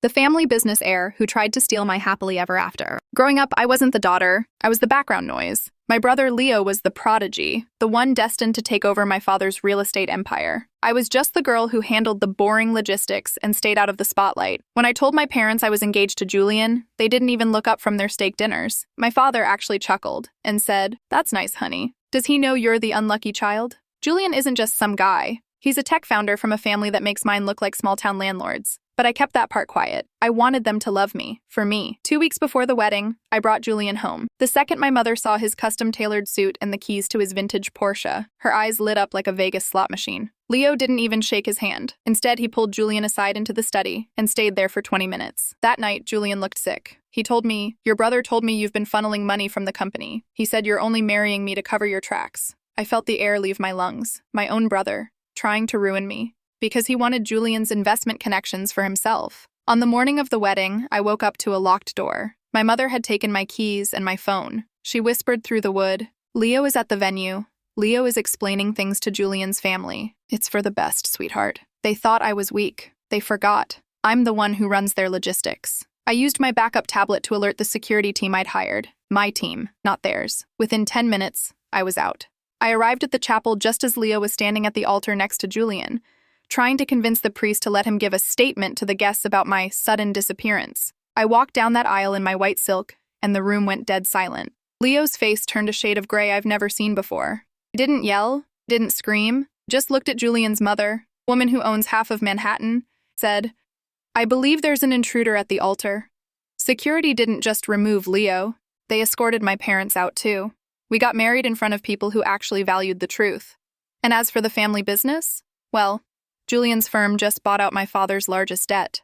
the family business heir who tried to steal my happily ever after. Growing up, I wasn't the daughter, I was the background noise. My brother Leo was the prodigy, the one destined to take over my father's real estate empire. I was just the girl who handled the boring logistics and stayed out of the spotlight. When I told my parents I was engaged to Julian, they didn't even look up from their steak dinners. My father actually chuckled and said, "That's nice, honey. Does he know you're the unlucky child?" Julian isn't just some guy. He's a tech founder from a family that makes mine look like small-town landlords. But I kept that part quiet. I wanted them to love me, for me. 2 weeks before the wedding, I brought Julian home. The second my mother saw his custom-tailored suit and the keys to his vintage Porsche, her eyes lit up like a Vegas slot machine. Leo didn't even shake his hand. Instead, he pulled Julian aside into the study and stayed there for 20 minutes. That night, Julian looked sick. He told me, "Your brother told me you've been funneling money from the company. He said you're only marrying me to cover your tracks." I felt the air leave my lungs. My own brother, trying to ruin me, because he wanted Julian's investment connections for himself. On the morning of the wedding, I woke up to a locked door. My mother had taken my keys and my phone. She whispered through the wood, "Leo is at the venue. Leo is explaining things to Julian's family. It's for the best, sweetheart." They thought I was weak. They forgot. I'm the one who runs their logistics. I used my backup tablet to alert the security team I'd hired. My team, not theirs. Within 10 minutes, I was out. I arrived at the chapel just as Leo was standing at the altar next to Julian, trying to convince the priest to let him give a statement to the guests about my sudden disappearance. I walked down that aisle in my white silk, and the room went dead silent. Leo's face turned a shade of gray I've never seen before. He didn't yell, didn't scream, just looked at Julian's mother, woman who owns half of Manhattan, said, "I believe there's an intruder at the altar." Security didn't just remove Leo, they escorted my parents out too. We got married in front of people who actually valued the truth. And as for the family business, well, Julian's firm just bought out my father's largest debt.